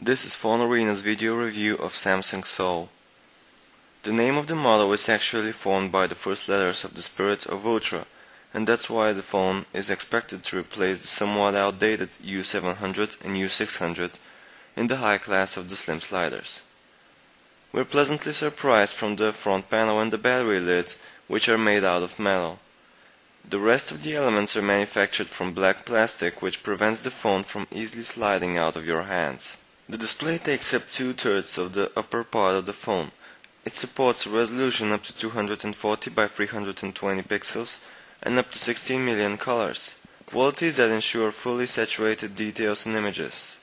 This is Phone Arena's video review of Samsung Soul. The name of the model is actually formed by the first letters of the spirit of Ultra, and that's why the phone is expected to replace the somewhat outdated U700 and U600 in the high class of the slim sliders. We're pleasantly surprised from the front panel and the battery lid, which are made out of metal. The rest of the elements are manufactured from black plastic, which prevents the phone from easily sliding out of your hands. The display takes up 2/3 of the upper part of the phone. It supports a resolution up to 240 by 320 pixels and up to 16 million colors, qualities that ensure fully saturated details in images.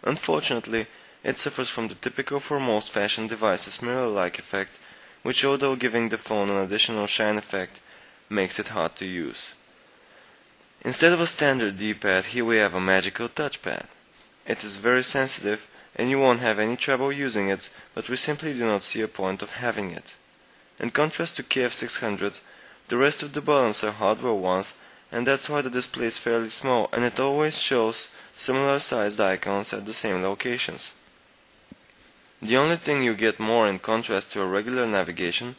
Unfortunately, it suffers from the typical for most fashion devices mirror-like effect, which, although giving the phone an additional shine effect, makes it hard to use. Instead of a standard D-pad, here we have a magical touchpad. It is very sensitive and you won't have any trouble using it, but we simply do not see a point of having it. In contrast to KF600, the rest of the buttons are hardware ones, and that's why the display is fairly small and it always shows similar sized icons at the same locations. The only thing you get more in contrast to a regular navigation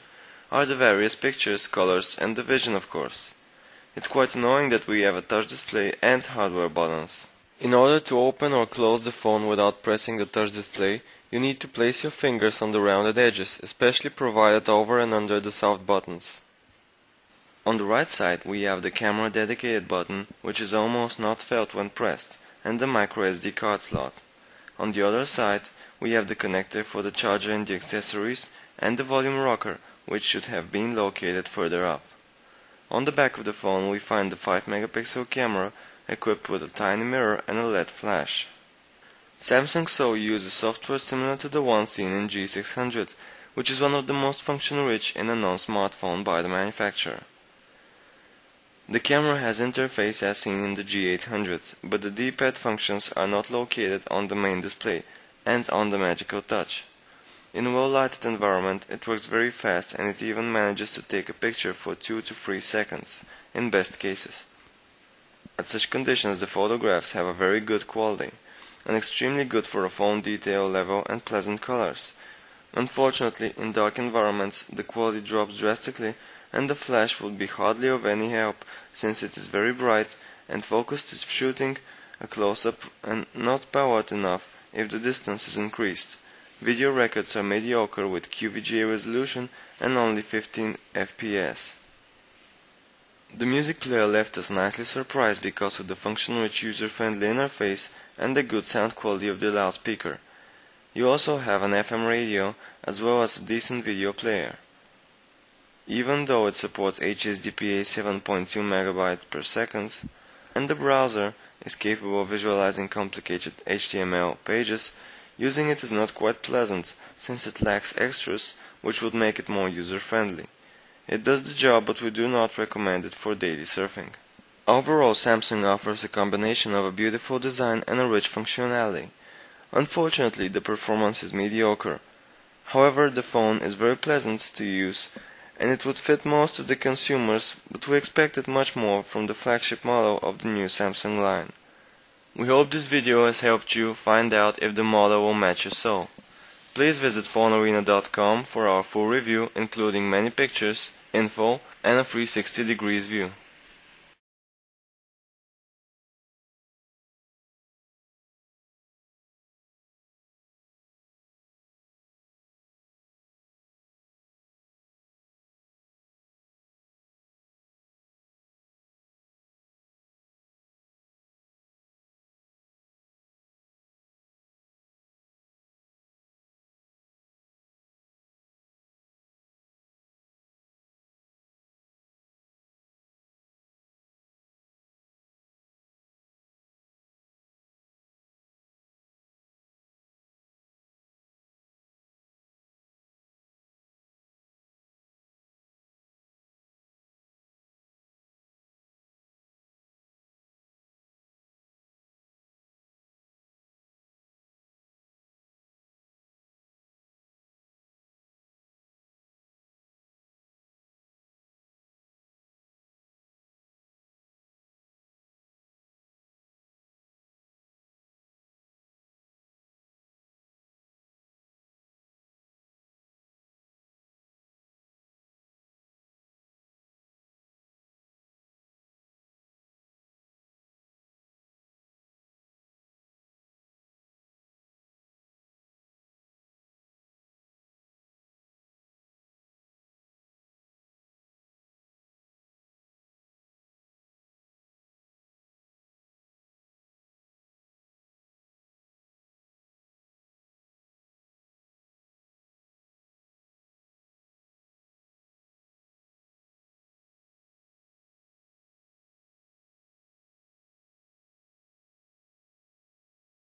are the various pictures, colors, and the vision, of course. It's quite annoying that we have a touch display and hardware buttons. In order to open or close the phone without pressing the touch display, you need to place your fingers on the rounded edges, especially provided over and under the soft buttons. On the right side we have the camera dedicated button, which is almost not felt when pressed, and the microSD card slot. On the other side we have the connector for the charger and the accessories, and the volume rocker, which should have been located further up. On the back of the phone we find the 5-megapixel camera, equipped with a tiny mirror and a LED flash. Samsung Soul uses software similar to the one seen in G600, which is one of the most function-rich in a non-smartphone by the manufacturer. The camera has interface as seen in the G800, but the D-pad functions are not located on the main display and on the magical touch. In a well-lighted environment, it works very fast and it even manages to take a picture for 2 to 3 seconds, in best cases. At such conditions, the photographs have a very good quality, and extremely good for a phone detail level and pleasant colors. Unfortunately, in dark environments, the quality drops drastically, and the flash would be hardly of any help, since it is very bright and focused is shooting a close-up and not powered enough if the distance is increased. Video records are mediocre with QVGA resolution and only 15 FPS. The music player left us nicely surprised because of the function-rich user-friendly interface and the good sound quality of the loudspeaker. You also have an FM radio as well as a decent video player. Even though it supports HSDPA 7.2 MB per second, and the browser is capable of visualizing complicated HTML pages, using it is not quite pleasant since it lacks extras which would make it more user-friendly. It does the job, but we do not recommend it for daily surfing. Overall, Samsung offers a combination of a beautiful design and a rich functionality. Unfortunately, the performance is mediocre. However, the phone is very pleasant to use, and it would fit most of the consumers, but we expected much more from the flagship model of the new Samsung line. We hope this video has helped you find out if the model will match your soul. Please visit phonearena.com for our full review, including many pictures, info, and a 360 degrees view.